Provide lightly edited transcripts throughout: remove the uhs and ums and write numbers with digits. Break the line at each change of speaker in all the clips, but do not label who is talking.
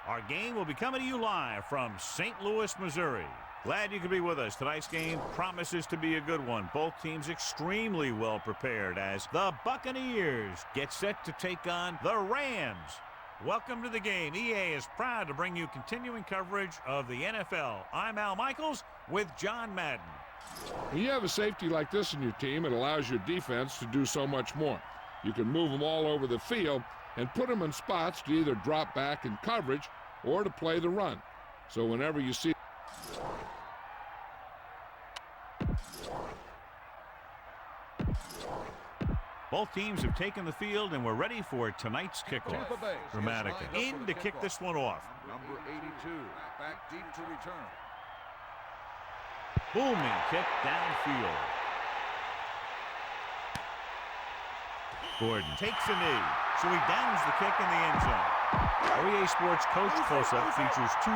Our game will be coming to you live from St. Louis, Missouri. Glad you could be with us. Tonight's game promises to be a good one. Both teams extremely well prepared as the Buccaneers get set to take on the Rams. Welcome to the game. EA is proud to bring you continuing coverage of the NFL. I'm Al Michaels with John Madden.
When you have a safety like this in your team, it allows your defense to do so much more. You can move them all over the field and put them in spots to either drop back in coverage or to play the run. So whenever you see
both teams have taken the field and we're ready for tonight's kickoff. Dramatica in to kick this one off.
Number 82, back deep to return.
Booming kick downfield. Gordon takes a knee, so he downs the kick in the end zone. Our EA Sports Coach Close-Up features two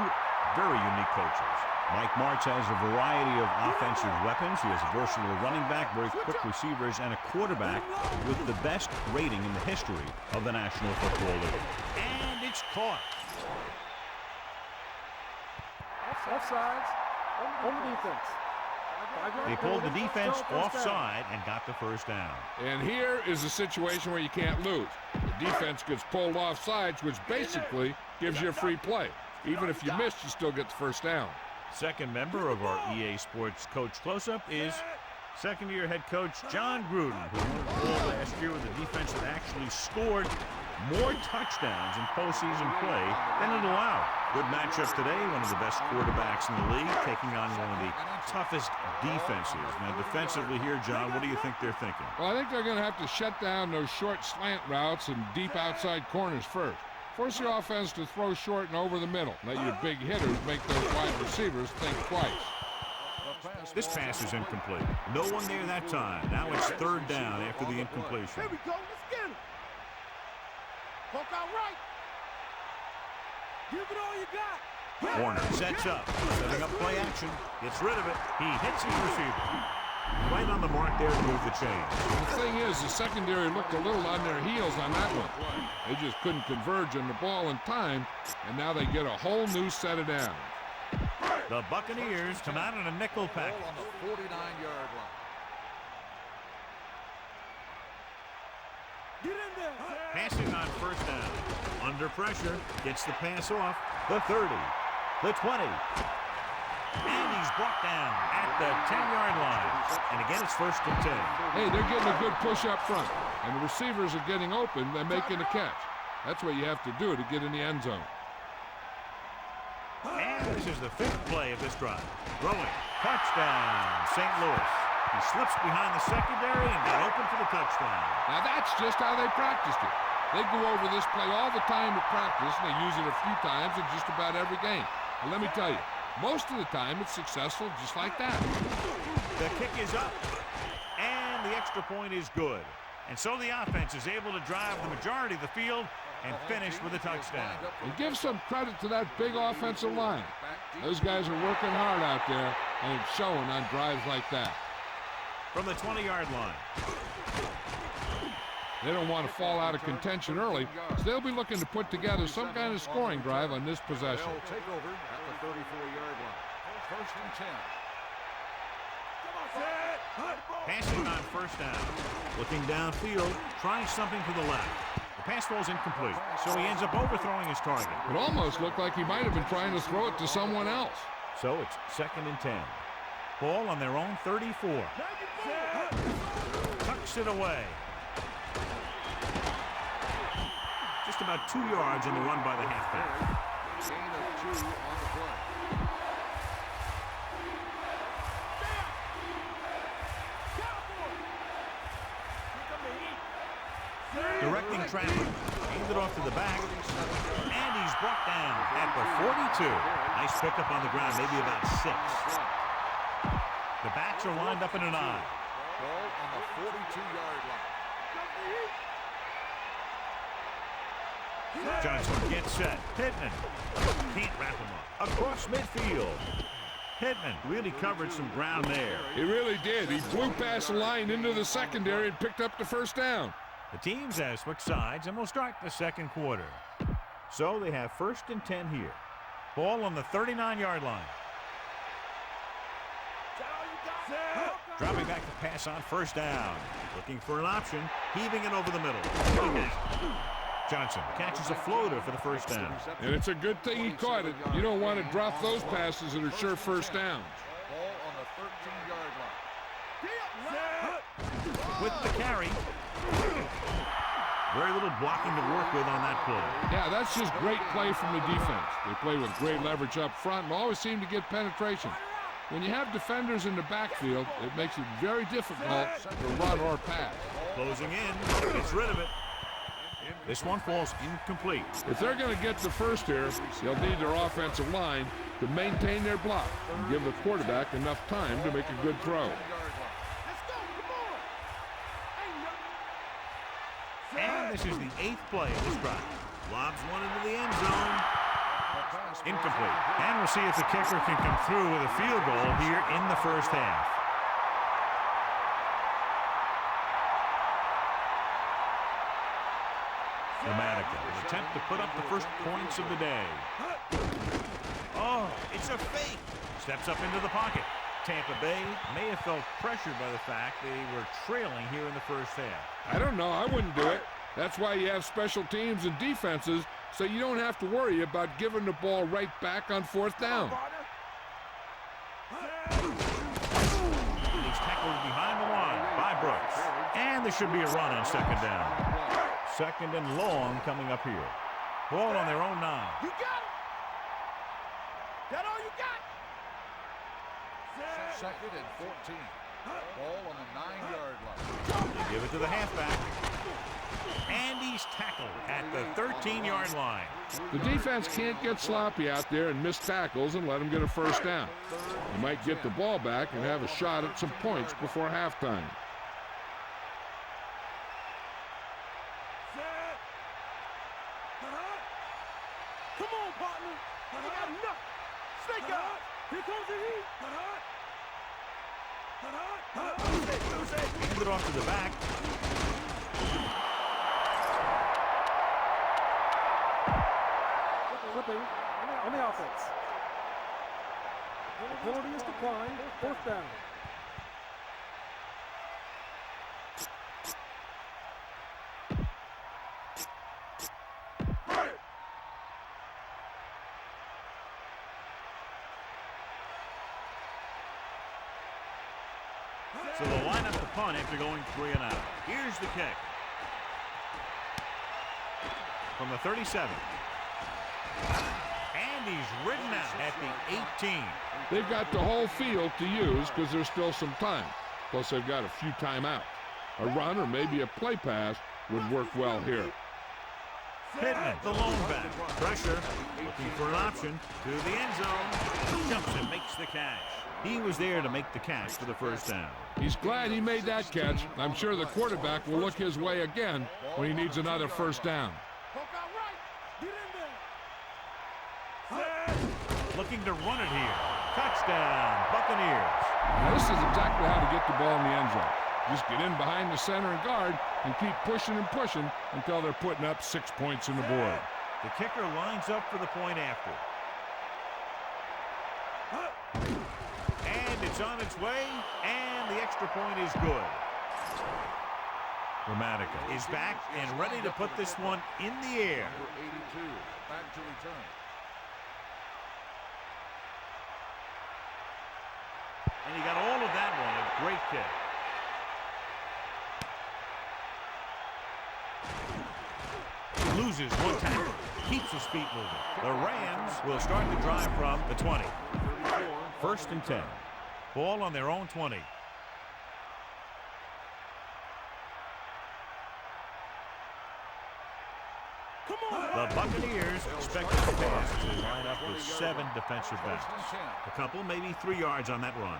very unique coaches. Mike Martz has a variety of offensive weapons. He has a versatile running back, very quick receivers, and a quarterback with the best rating in the history of the National Football League. And it's caught.
Offsides on the defense.
They pulled the defense offside and got the first down.
And here is a situation where you can't lose. The defense gets pulled offsides, which basically gives you a free play. Even if you miss, you still get the first down.
Second member of our EA Sports Coach Close-Up is second-year head coach John Gruden, who won the ball last year with a defense that actually scored more touchdowns in postseason play than it allowed. Good matchup today. One of the best quarterbacks in the league taking on one of the toughest defenses. Now, defensively here, John, what do you think they're thinking?
Well, I think they're going to have to shut down those short slant routes and deep outside corners first. Force your offense to throw short and over the middle. Let your big hitters make those wide receivers think twice.
This pass is incomplete. No one there that time. Now it's third down after the incompletion.
Here we go. Let's get him. Poke out right. Give it all you got.
Warner sets up. Setting up play action. Gets rid of it. He hits his receiver. Right on the mark there to move the chains.
The thing is, the secondary looked a little on their heels on that one. They just couldn't converge on the ball in time, and now they get a whole new set of downs.
The Buccaneers come out in a nickel package.
Ball on the 49-yard line.
Get in there.
Passing on first down. Under pressure. Gets the pass off. The 30. The 20. And he's brought down at the 10-yard line. And again, it's first and 10.
Hey, they're getting a good push up front, and the receivers are getting open. They're making a catch. That's what you have to do to get in the end zone.
And this is the fifth play of this drive. Throwing. Touchdown, St. Louis. He slips behind the secondary and got open for the touchdown.
Now, that's just how they practiced it. They go over this play all the time at practice, and they use it a few times in just about every game. And let me tell you, most of the time it's successful just like that.
The kick is up, and the extra point is good. And so the offense is able to drive the majority of the field and finish with a touchdown.
And give some credit to that big offensive line. Those guys are working hard out there, and it's showing on drives like that.
From the 20-yard line.
They don't want to fall out of contention early, so they'll be looking to put together some kind of scoring drive on this possession.
They'll take over at the 34-yard line. First and 10.
Passing on first down. Looking downfield, trying something to the left. The pass falls incomplete, so he ends up overthrowing his target.
It almost looked like he might have been trying to throw it to someone else.
So it's second and 10. Ball on their own 34. Tucks it away. Just about 2 yards on the run by the halfback.
Gain of 2 on the play.
Directing traffic. Aimed it off to the back. And he's brought down at the 42. Nice pickup on the ground, maybe about 6. The backs are lined up in an eye.
Ball on the 42-yard line.
Johnson gets set. Pittman can't wrap him up. Across midfield. Pittman really covered some ground there.
He really did. He flew past the line into the secondary and picked up the first down.
The teams have switched sides, and we'll start the second quarter. So they have 1st and 10 here. Ball on the 39-yard line. Dropping back to pass on 1st down. Looking for an option. Heaving it over the middle. Johnson catches a floater for the 1st down.
And it's a good thing he caught it. You don't want to drop those passes that are sure 1st downs.
Ball on the 13-yard line.
With the carry. Very little blocking to work with on that play.
Yeah, that's just great play from the defense. They play with great leverage up front and always seem to get penetration. When you have defenders in the backfield, it makes it very difficult to run or pass.
Closing in, gets rid of it. This one falls incomplete.
If they're going to get the 1st here, they'll need their offensive line to maintain their block and give the quarterback enough time to make a good throw.
And this is the 8th play of this drive. Lobs one into the end zone. Incomplete. And we'll see if the kicker can come through with a field goal here in the 1st half. Dramatica will attempt to put up the 1st points of the day. Oh, it's a fake. Steps up into the pocket. Tampa Bay may have felt pressured by the fact they were trailing here in the 1st half.
I don't know. I wouldn't do it. That's why you have special teams and defenses, so you don't have to worry about giving the ball right back on 4th down.
He's tackled behind the line by Brooks. And there should be a run on 2nd down. 2nd and long coming up here. Ball on their own 9.
You got it. That all you got?
2nd and 14. Ball on the 9-yard line.
They give it to the halfback. And he's tackled at the 13-yard line.
The defense can't get sloppy out there and miss tackles and let them get a 1st down. They might get the ball back and have a shot at some points before halftime.
Come on, partner. I got enough. Snake out. Here comes the heat.
Hand it off to the back.
Flipping on the offense. The penalty is declined. 4th down.
So they'll line up the punt after going 3 and out. Here's the kick. From the 37. And he's ridden out at the 18.
They've got the whole field to use because there's still some time. Plus, they've got a few timeouts. A run or maybe a play pass would work well here.
Pittman, the lone back. Pressure. Looking for an option. To the end zone. Jumps and makes the catch. He was there to make the catch for the 1st down.
He's glad he made that catch. I'm sure the quarterback will look his way again when he needs another 1st down.
Looking to run it here. Touchdown, Buccaneers.
Now, this is exactly how to get the ball in the end zone. Just get in behind the center and guard and keep pushing and pushing until they're putting up 6 points on the board.
The kicker lines up for the point after. And it's on its way, and the extra point is good. Dramatica is back and ready to put this one in the air.
Number 82, back to return.
And he got all of that one, a great kick. He loses one tackle, keeps his feet moving. The Rams will start the drive from the 20. 1st and 10. Ball on their own 20. The Buccaneers expected the pass to line up with 7 defensive backs. A couple, maybe 3 yards on that run.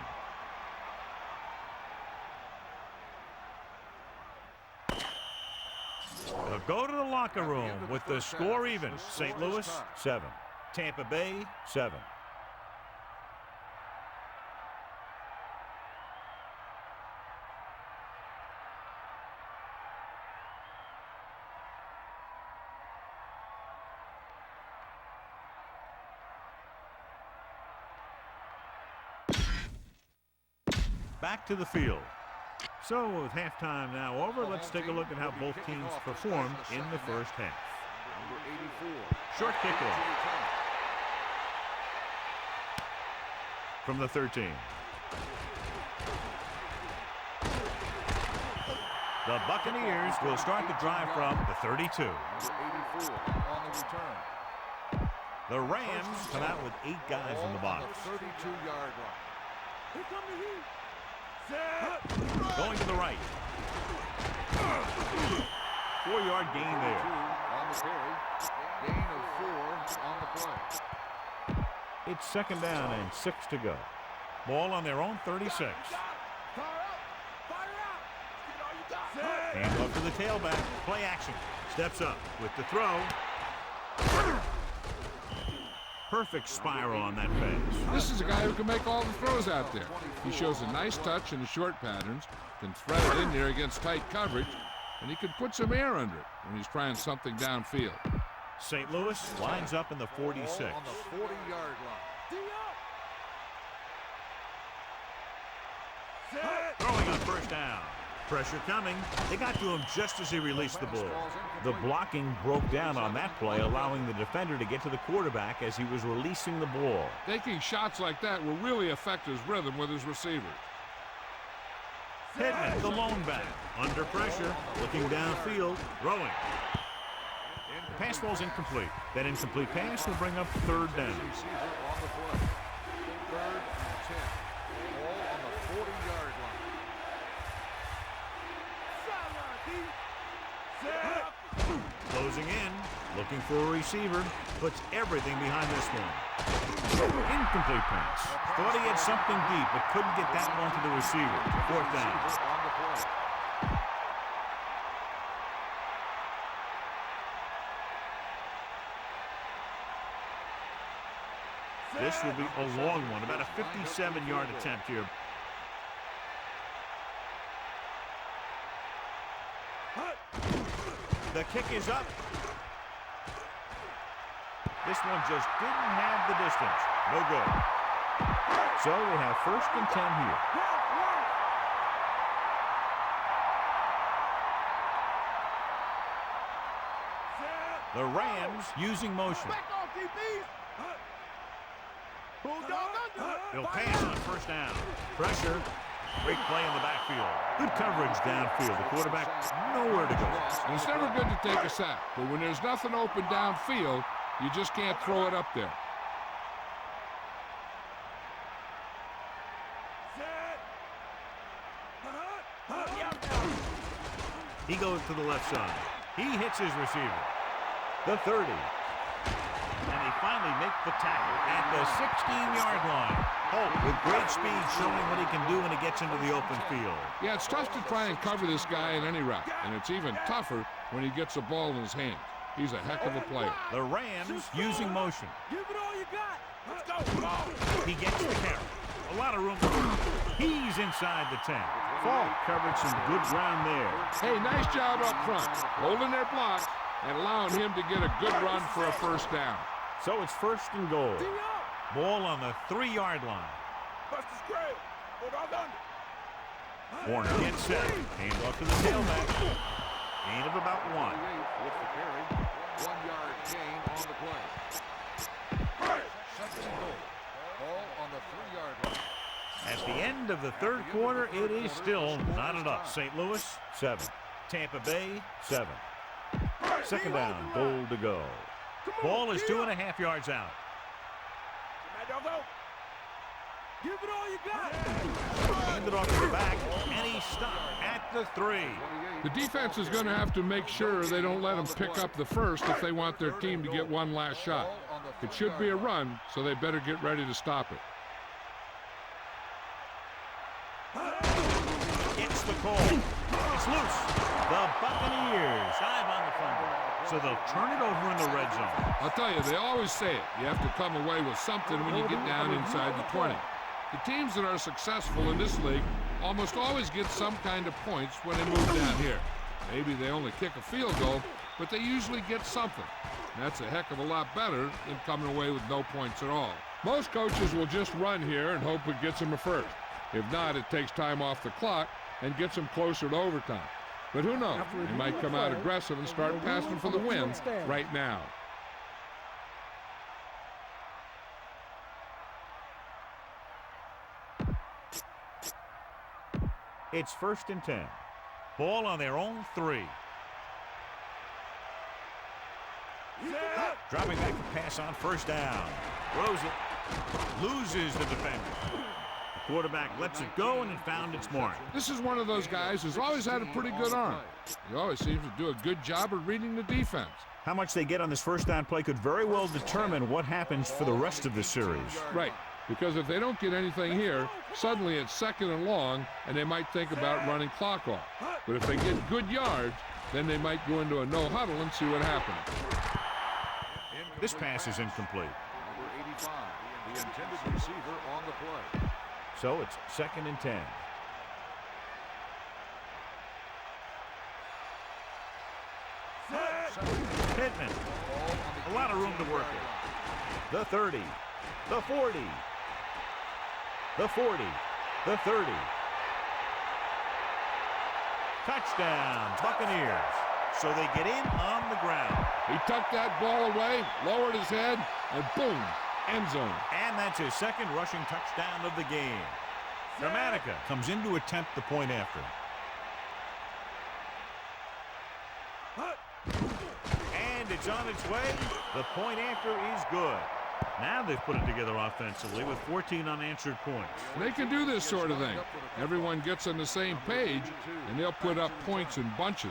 They'll go to the locker room with the score even. St. Louis, 7. Tampa Bay, 7. back to the field. So with halftime now over, let's take a look at how both teams performed in the first half.
Number 84.
Short kickoff from the 13. The Buccaneers will start the drive from the 32.
Number 84 on the return.
The Rams come out with 8 guys in the box.
32-yard line.
Here come the heat.
Going to the right. 4-yard gain there.
On the carry. Gain of 4 on the play.
It's second down and 6 to go. Ball on their own 36.
Fire out. Fire out. Give it all you got.
Hand off to the tailback. Play action. Steps up with the throw. Perfect spiral on that pass.
This is a guy who can make all the throws out there. He shows a nice touch in the short patterns, can thread it in there against tight coverage, and he can put some air under it when he's trying something downfield.
St. Louis lines up in the 46.
Ball on the 40-yard line.
Throwing on first down. Pressure coming. They got to him just as he released the ball. The blocking broke down on that play, allowing the defender to get to the quarterback as he was releasing the ball.
Taking shots like that will really affect his rhythm with his receivers.
Pittman, the lone back, under pressure, looking downfield, throwing. Pass ball's incomplete. That incomplete pass will bring up third down.
Receiver on the play. 3rd and 10. Ball on the 40-yard line.
Closing in, looking for a receiver, puts everything behind this one. Incomplete pass. Thought he had something deep, but couldn't get that one to the receiver. 4th down.
On the play.
This will be a long one, about a 57-yard attempt here. The kick is up. This one just didn't have the distance. No good. So we have 1st and 10 here. The Rams using motion.
Back off, DBs. Bulldog under.
He'll pass on first down. Pressure. Great play in the backfield. Good coverage downfield. The quarterback nowhere to go.
It's never good to take a sack, but when there's nothing open downfield, you just can't throw it up there.
He goes to the left side. He hits his receiver. The 30. And they finally make the tackle at the 16-yard line. Holt with great speed showing what he can do when he gets into the open field.
Yeah, it's tough to try and cover this guy in any route, and it's even tougher when he gets the ball in his hands. He's a heck of a player.
The Rams using motion.
Give it all you got. Let's go. Come on.
He gets the carry. A lot of room to run. He's inside the 10. Falk covered some good ground there.
Hey, nice job up front, holding their block and allowing him to get a good run for a first down.
So it's 1st and goal. Ball on the 3-yard line.
Buster's great. Bulldog under.
Warner gets set. Hand off to the tailback. Gain of about 1.
28 with the carry. 1-yard gain on the play. 2nd and goal. Ball on the 3-yard line.
At the end of the 3rd quarter, it is still not enough. St. Louis, 7. Tampa Bay, 7. 2nd down, goal to go. Ball is 2.5 yards out.
Give it all you got.
Hand it off to the back, and he stopped at the 3.
The defense is going to have to make sure they don't let them pick up the first if they want their team to get one last shot. It should be a run, so they better get ready to stop it.
It's the call. It's loose. The Buccaneers dive on the fumble, so they'll turn it over in the red zone.
I'll tell you, they always say it. You have to come away with something when you get down inside the 20. The teams that are successful in this league almost always get some kind of points when they move down here. Maybe they only kick a field goal, but they usually get something. And that's a heck of a lot better than coming away with no points at all. Most coaches will just run here and hope it gets them a first. If not, it takes time off the clock and gets them closer to overtime. But who knows? They might come out aggressive and start passing for the win right now.
It's 1st and 10. Ball on their own 3. Dropping back to pass on 1st down. Throws it. Loses the defender. The quarterback lets it go, and it found its mark.
This is one of those guys who's always had a pretty good arm. He always seems to do a good job of reading the defense.
How much they get on this 1st down play could very well determine what happens for the rest of the series.
Right, because if they don't get anything here, suddenly it's 2nd and long, and they might think about running clock off. But if they get good yards, then they might go into a no huddle and see what happens.
This pass is incomplete.
Number 85, the intended receiver on the play.
So it's 2nd and 10. Pittman. A lot of room to work with. The 30. The 40. The 40. The 30. Touchdown, Buccaneers. So they get in on the ground.
He tucked that ball away, lowered his head, and boom, end zone.
And that's his 2nd rushing touchdown of the game. Dramatica comes in to attempt the point after. And it's on its way. The point after is good. Now they've put it together offensively with 14 unanswered points.
They can do this sort of thing. Everyone gets on the same page, and they'll put up points in bunches.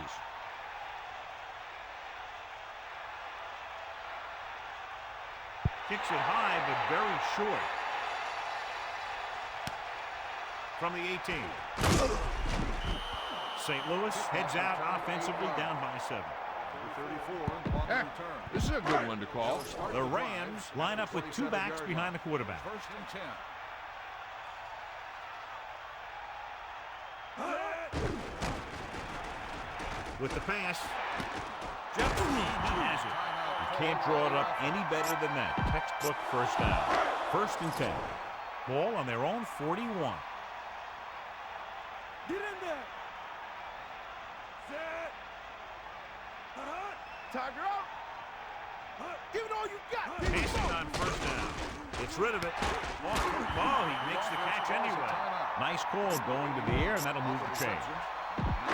Kicks it high, but very short. From the 18. St. Louis heads out offensively, down by 7.
Heck, this is a good one to call.
The Rams line up with 2 backs behind the quarterback.
1st and 10.
With the pass. Jefferson, he has it. You can't draw it up any better than that. Textbook 1st down. 1st and 10. Ball on their own 41.
Get in there. Set. Tiger out. Give it all you got.
Passing on 1st down. Gets rid of it. Oh, he makes the catch anyway. Nice call going to the air, and that'll move the chain.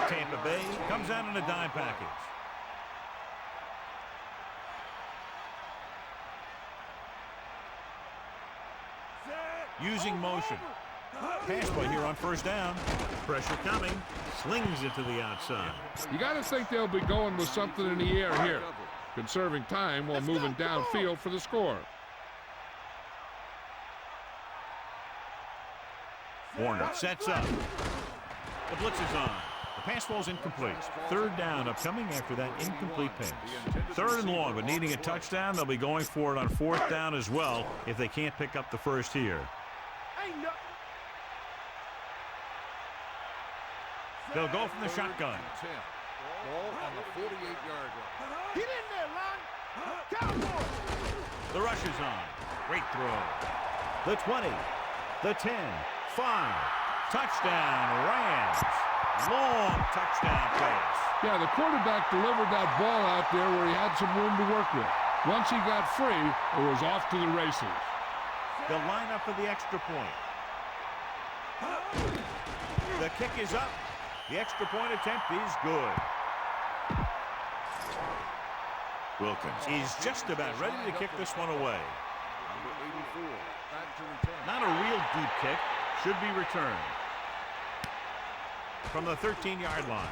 Tampa Bay comes out in a dime package. Using motion. Pass play here on 1st down. Pressure coming. Slings it to the outside.
You got to think they'll be going with something in the air here, conserving time while moving downfield for the score.
Warner sets up. The blitz is on. The pass ball's incomplete. 3rd down upcoming after that incomplete pass. 3rd and long, but needing a touchdown, they'll be going for it on 4th down as well if they can't pick up the 1st here. They'll go from the shotgun.
Ball on the 48-yard line.
Get in there, Lon. Cowboys.
The rush is on. Great throw. The 20. The 10. 5. Touchdown, Rams. Long touchdown pass.
Yeah, the quarterback delivered that ball out there where he had some room to work with. Once he got free, it was off to the races.
They'll line up for the extra point. The kick is up. The extra point attempt is good. Wilkins is just about ready to kick this one away.
Number 84, back to return.
Not a real deep kick. Should be returned. From the 13-yard line.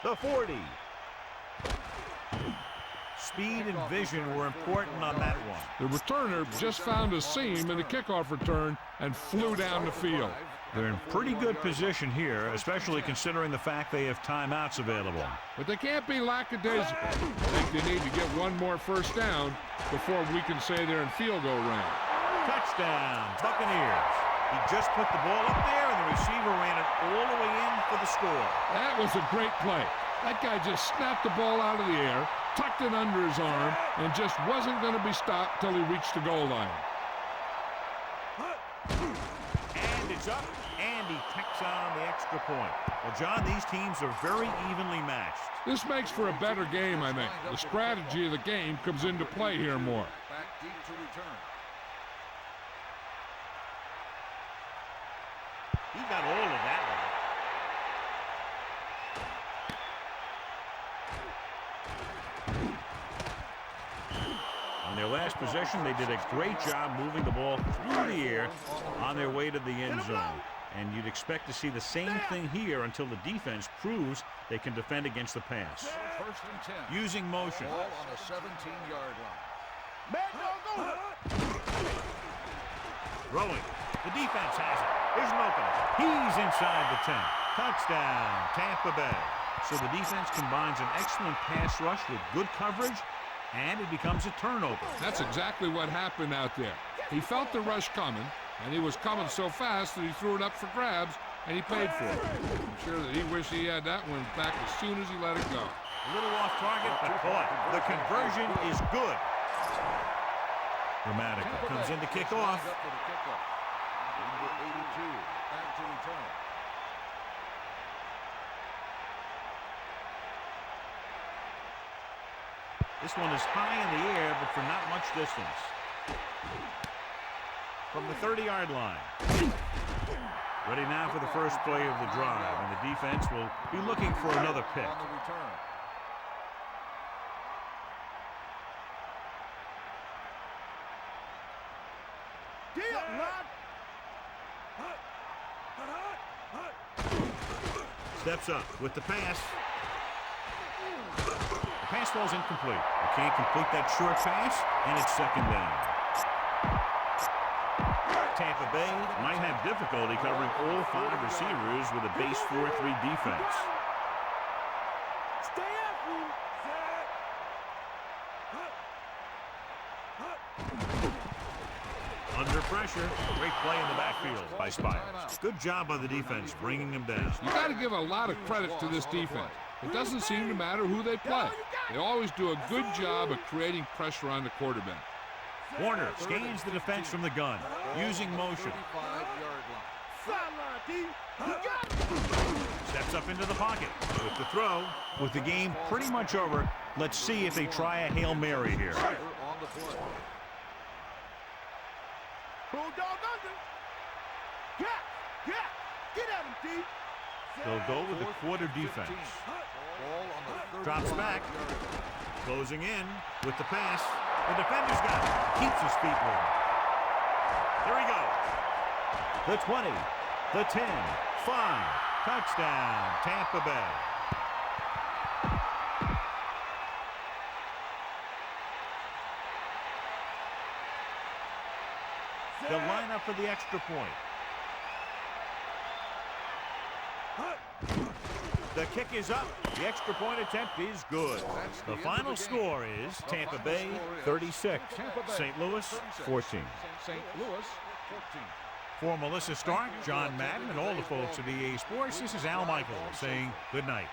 The 40. Speed and vision were important on that one.
The returner just found a seam in the kickoff return and flew down the field.
They're in pretty good position here, especially considering the fact they have timeouts available.
But they can't be lackadaisical. I think they need to get one more 1st down before we can say they're in field goal range.
Touchdown, Buccaneers. He just put the ball up there, and the receiver ran it all the way in for the score.
That was a great play. That guy just snapped the ball out of the air, tucked it under his arm, and just wasn't going to be stopped till he reached the goal line.
is up, and he tacks on the extra point. Well, John, these teams are very evenly matched.
This makes for a better game, I think. The strategy of the game comes into play here more.
Back deep to return.
He got all of that one. On their last possession, they did a great job moving the ball through the air on their way to the end zone. And you'd expect to see the same thing here until the defense proves they can defend against the pass.
First and 10.
Using motion.
Ball on the 17-yard line.
Throwing. The defense has it. There's an opening. He's inside the 10. Touchdown, Tampa Bay. So the defense combines an excellent pass rush with good coverage, and it becomes a turnover.
That's exactly what happened out there. He felt the rush coming, and he was coming so fast that he threw it up for grabs, and he paid for it. I'm sure that he wished he had that one back as soon as he let it go.
A little off target, but caught. The conversion is good. Dramatica comes in to kick off.
Up for the kickoff. Number 82, back to return.
This one is high in the air, but for not much distance. From the 30-yard line. Ready now for the first play of the drive, and the defense will be looking for another pick.
On the return.
Steps up with the pass. The pass falls incomplete. They can't complete that short pass, and it's second down. Tampa Bay might have difficulty covering all 5 receivers with a base 4-3 defense.
Stay after him.
Under pressure, great play in the backfield by Spires. Good job by the defense bringing him down.
You got to give a lot of credit to this defense. It doesn't seem to matter who they play. They always do a good job of creating pressure on the quarterback.
Warner scans the defense from the gun, using motion.
35-yard line.
Steps up into the pocket with the throw. With the game pretty much over, let's see if they try a Hail Mary here.
On the play.
Bulldog under. Get at him, D.
They'll go with the quarter defense.
Ball on the
Drops back.
35-yard line.
Closing in with the pass. The defender's got it. Keeps his feet moving. There he goes. The 20, the 10, 5. Touchdown, Tampa Bay. They'll line up for the extra point. The kick is up. The extra point attempt is good. The final score is Tampa Bay 36, St. Louis 14.
St. Louis 14.
For Melissa Stark, John Madden, and all the folks at EA Sports, this is Al Michaels saying good night.